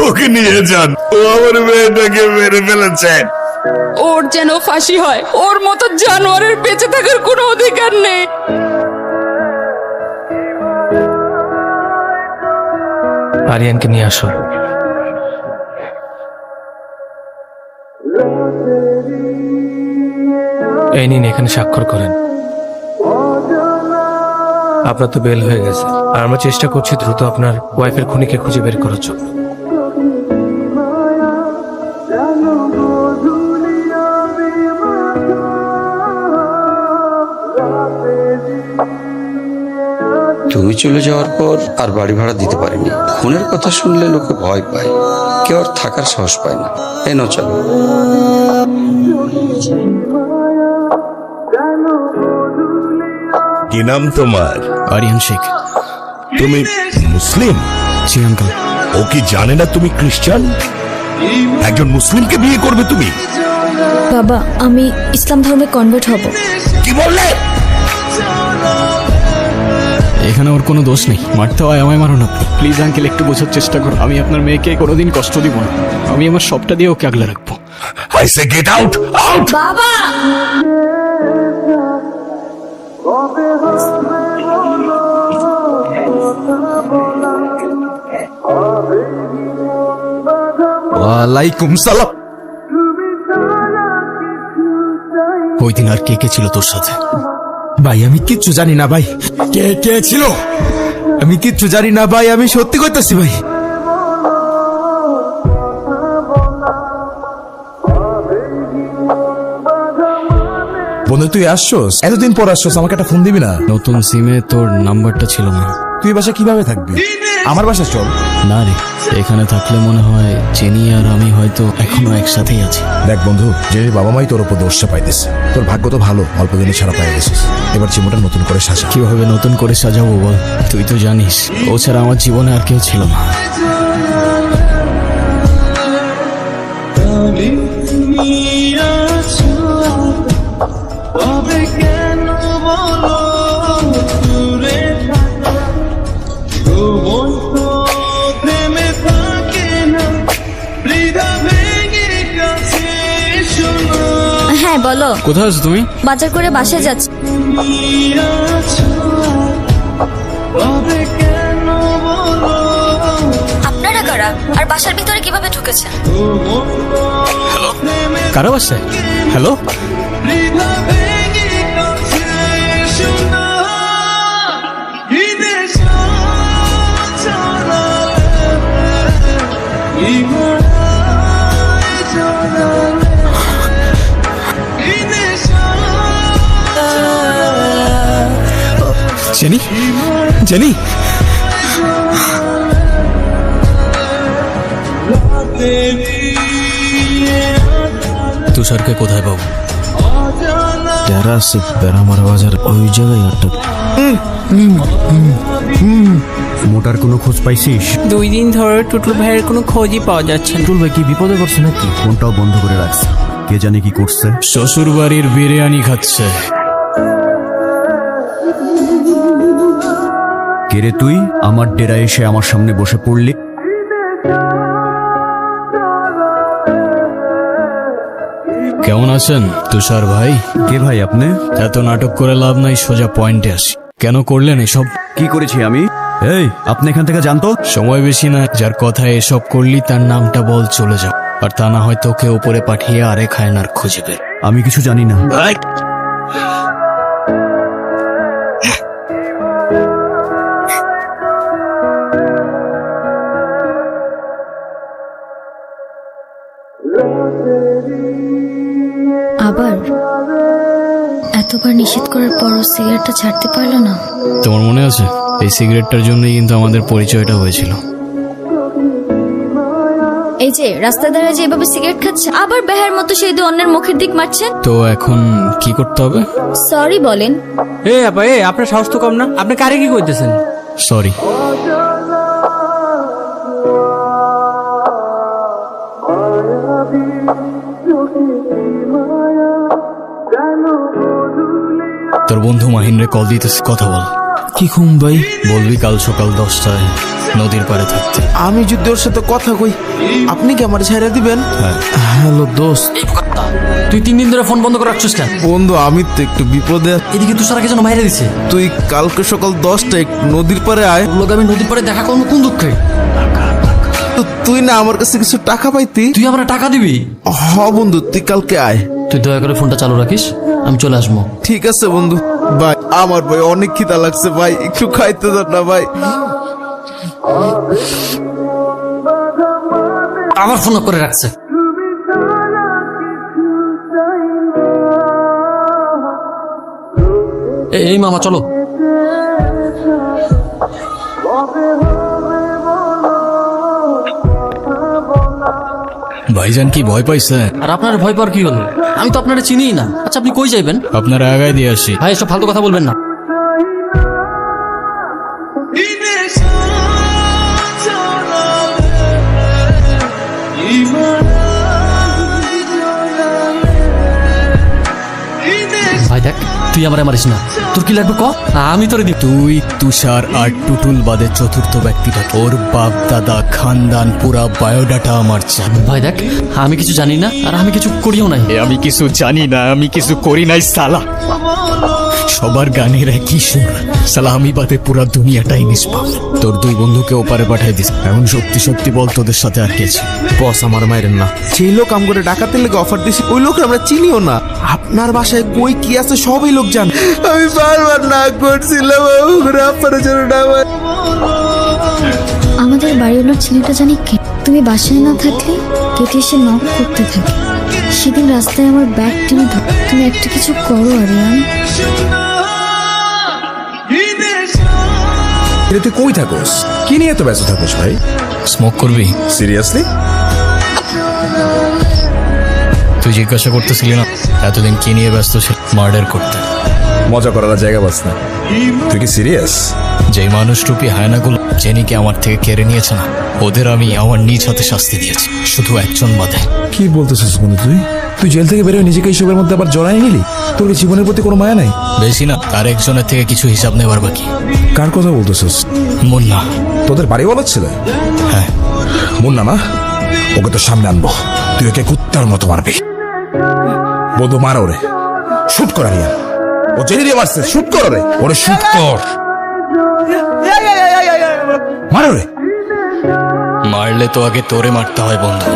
ওকে নিয়ে যান, ও আমার মেয়েটাকে মেরে ফেলেছে। ওর যেন ফাঁসি হয়, ওর মতো জানোয়ারের বেঁচে থাকার কোনো অধিকার নেই। আরিয়ানকে নিয়ে আসো। এই নিন, এখানে স্বাক্ষর করেন। আপনার তো বেল হয়ে গেছে, আর আমরা চেষ্টা করছি দ্রুত আপনার ওয়াইফের খুনিকে খুঁজে বের করার জন্য। তুমি চলে যাওয়ার পর আর বাড়ি ভাড়া দিতে পারিনি। ফোনের কথা শুনলে লোকে ভয় পায়, কেউ আর থাকার সাহস পায় না। এই নাও চলো। কি নাম তোমার? আরিয়ান শেখ। তুমি মুসলিম? জি আঙ্কেল। ও কি জানে না তুমি খ্রিস্টান? একজন মুসলিমকে বিয়ে করবে তুমি? বাবা, আমি ইসলাম ধর্মে কনভার্ট হব। কি বললে? এখানে ওর কোনো দোষ নেই, মারতে হয় আমায় মারো না। প্লিজ আঙ্কেল, একটু বোঝার চেষ্টা করো। আমি আপনার মেয়েকে কোনোদিন কষ্ট দিব না। আমি আমার সবটা দিয়ে ওকে আগলে রাখবো। I say get out! Out! বাবা, ওয়ালাইকুম সালাম। ওই দিন আর কে কে ছিল তোর সাথে? ভাই আমি কিচ্ছু জানি না ভাই। কে কে ছিল আমি কিচ্ছু জানি না ভাই, আমি সত্যি কইতাছি ভাই। বন্ধু তুই আসছস, এতদিন পর আসছস, আমাকে একটা ফোন দিবি না? নতুন সিমে তোর নাম্বারটা ছিল না। তুই বাসা কিভাবে থাকবি? আমার বাসা চল। না রে, এখানে থাকলে মনে হয় চেনি আর আমি হয়তো এখনো একসাথেই আছি। দেখ বন্ধু, যে বাবা মাই তোর উপর দোষটা পাইতেছে, তোর ভাগ্য তো ভালো, অল্প দিনে ছাড়া পাই গেছিস। এবার জীবনটা নতুন করে সাজা। কিভাবে নতুন করে সাজাবো বল? তুই তো জানিস ও ছাড়া আমার জীবনে আর কেউ ছিল না। হ্যাঁ বলো। কোথায় আছো তুমি? বাজার করে বাসায় যাচ্ছি। আপনারা কারা আর বাসার ভিতরে কিভাবে ঢুকেছেন? কারো বাসায়? Hello, jenny, jenny. তুষারকে কোথায় পাবো? যারা আছে বেড়ামারা বাজার, ওই জায়গায় আটটা। মোটার কোনো খোঁজ পাইছিস? 2 দিন ধরে টুটুল ভাইয়ের কোনো খোঁজই পাওয়া যাচ্ছে না। টুল ভাই কি বিপদে পড়ছে নাকি? ফোনটাও বন্ধ করে রাখছে, কে জানে কি করছে। শ্বশুর বাড়ির বিরিয়ানি খাচ্ছে। কে রে তুই? আমার ডেরা এসে আমার সামনে বসে পড়লি। কেমন আছেন তুষার ভাই? কে ভাই আপনি? এত নাটক করে লাভ নাই, সোজা পয়েন্টে আসি। কেন করলেন এসব? কি করেছি আমি? এই আপনি এখান থেকে জানতো। সময় বেশি না, যার কথায় এসব করলি তার নামটা বল, চলে যাও। আর তা না হয় তোকে উপরে পাঠিয়ে আরেক হায়নার খুঁজে বের। আমি কিছু জানি না। আবার এতবার নিষেধ করার পরও সিগারেটটা ছাড়তে পারলো না। তোমার মনে আছে এই সিগারেটটার জন্যই কিন্তু আমাদের পরিচয়টা হয়েছিল। এই যে রাস্তা ধারে যে এভাবে সিগারেট খাচ্ছে, আবার বেহার মতো সেই দু অন্যের মুখের দিক মারছেন। তো এখন কি করতে হবে? সরি বলেন। আপা আপনার সাহস তো কম না, আপনি কারে কি করতেছেন? সরি। তোর বন্ধু মাহিনরে কল দিতেছে, কথা বল। কি ঘুম ভাই? বলবি কাল সকাল 10টায় নদীর পাড়ে থাকতে। আমি যদি ওর সাথে কথা কই, আপনি কি আমার ছেড়ে দিবেন? হ্যালো দোস্ত। তুই 3 দিন ধরে ফোন বন্ধ করে রাখছিস কেন? বন্ধু আমি তো একটু বিপদে আছি। এদিকে তুষারাকে যেন মাইরে দিছে। তুই কালকে সকাল 10টায় নদীর পাড়ে আয়। লোক আমি নদীর পাড়ে দেখা করবো কোন দুঃখে? তো তুই না আমার কাছে কিছু টাকা পাইতি। তুই আমার টাকা দিবি? হ বন্ধু, তুই কালকে আয়। তুই দয়া করে ফোনটা চালু রাখিস, আমি চলে আসবো। ঠিক আছে বন্ধু। ভাই আমার ভাই অনেক খিদা লাগছে ভাই, একটু খাইতে দাও না ভাই। আবার ফোন করে রাখছে। এই মামা চলো। ভাইজান কি ভয় পাইছে? আর আপনার ভয় পাওয়ার কি হলো? আমি তো আপনারা চিনিই না। আচ্ছা আপনি কই যাইবেন? আপনারা আগায় দিয়ে আসি। ভাই এসব ফালতু কথা বলবেন না। ভাই দেখ, তুই আমার মারিস না। তোর কি লাগবে ক, আমি তোরে দিব। তুই, তুষার আর টুটুল বাদে চতুর্থ ব্যক্তিটা। ওর বাপ দাদা খানদান পুরা বায়োডাটা আমার জানা। ভাই দেখ, আমি কিছু জানি না আর আমি কিছু করিও নাই। আমি কিছু জানি না, আমি কিছু করি নাই সালা। সবার গানের একই সুর সালা, আমি বাদে পুরা দুনিয়াটাই নিষ্পাপ। তোর 2 বন্ধুকে ওপারে পাঠাই দিস। এখন সত্যি সত্যি বল তোদের সাথে আর কে ছিল? বস আমার মায়ের না, সেই লোক আম করে ডাকাতের লেগে অফার দিছি, ওই লোক আমরা চিনিও না। আপনার বাসায় কই কি আছে সবই লোক জান। আমি বারবার না করছিলাম আপনার জন্য না। আমাদের বাড়িওয়ালার ছেলেটা জানি কে। তুমি বাসায় না থাকলে কেটে এসে নক করতে থাকে। সেদিন রাস্তায় আমার ব্যাগ টেনে ধর। তুমি একটা কিছু করো আরিয়ান। তুই কই থাকোস? কি নিয়ে এত ব্যস্ত থাকোস ভাই? স্মোক করবি? সিরিয়াসলি? তুই জিজ্ঞাসা করতেছিলি না এতদিন কি নিয়ে ব্যস্ত ছিল? মার্ডার করতে। মজা করার জায়গা বাস না। তুই কি সিরিয়াস? যেই মানুষরূপী হায়নাগুলো জেনিকে আমার থেকে কেড়ে নিয়েছে না, ওদের আমি আমার নিজ হাতে শাস্তি দিয়েছি, শুধু একজন বাদে। কি বলতেছিস বন্ধু তুই? তুই জেল থেকে বেরোয় নিজেকে এইসবের মধ্যে আবার জড়াই নিলি? তোর কি জীবনের প্রতি কোনো মায়া নাই? বেশি না, আর একজনের থেকে কিছু হিসাব নেবার বাকি। কার কথা বলতেছিস? মুন্না। তোদের বাড়ি বলার ছেলে? হ্যাঁ। মুন্না না? ওকে তো সামনে আনবো, তুই ওকে কুত্তার মতো মারবি। বন্ধু মার ওরে, শুট কর। আরিয়ান ও জেনে দিয়ে মারছে, শুট কর ওরে, ওরে শুট কর, মার ওরে। মারলে তো আগে তোরে মারতে হয় বন্ধু।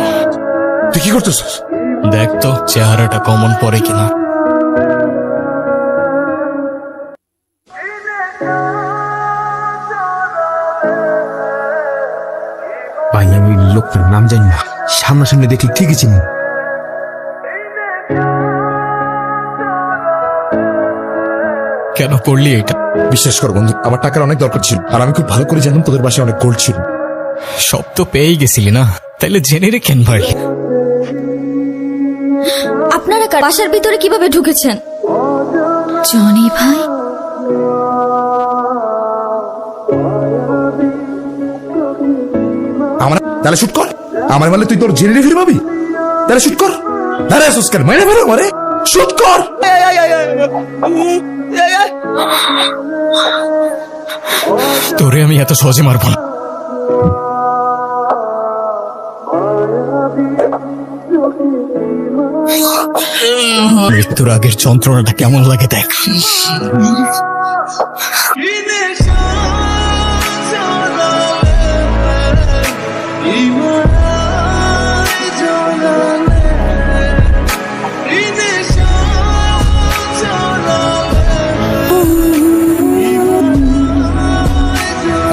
তুই কি করতেছিস? দেখ তো চেহারাটা কমন পড়ে কিনা। ভাই আমি লোকটার নাম জানি না, সামনাসামনি দেখি ঠিকই চিনি। কেন করলি এটা? বিশ্বাস কর বন্ধু, আমার টাকার অনেক দরকার ছিল, আর আমি খুব ভালো করে জানতাম তোদের বাসায় অনেক গোল্ড ছিল। সব তো পেয়েই গেছিলি না, তাইলে জেনে রে কেন মারলি? আপনারা বাসার ভিতরে কিভাবে ঢুকেছেন? জনি ভাই, আমার তাহলে শুট কর। আমার বলে তুই তোর জেনে ফিরে পাবি, তাহলে শুট কর। আরে সুস্কার মেরে ফেলো মারে, শুট কর। তোরে আমি এত সহজে মারবো না। মৃত্যুর আগের যন্ত্রণাটা কেমন লাগে দেখ।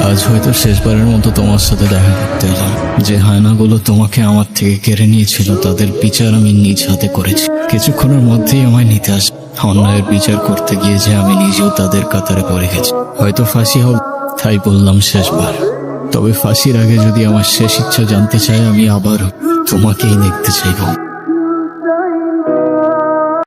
আজ হয়তো শেষবারের মতো তোমার সাথে দেখা করতে এলাম। যে হায়নাগুলো তোমাকে আমার থেকে কেড়ে নিয়েছিল তাদের বিচার আমি নিজ হাতে করেছি। কিছুক্ষণের মধ্যেই আমায় নিতে আসবে। অন্যায়ের বিচার করতে গিয়ে যে আমি নিজেও তাদের কাতারে পড়ে গেছি। হয়তো ফাঁসি হোক, তাই বললাম শেষবার। তবে ফাঁসির আগে যদি আমার শেষ ইচ্ছা জানতে চাই, আমি আবার তোমাকেই দেখতে চাইব।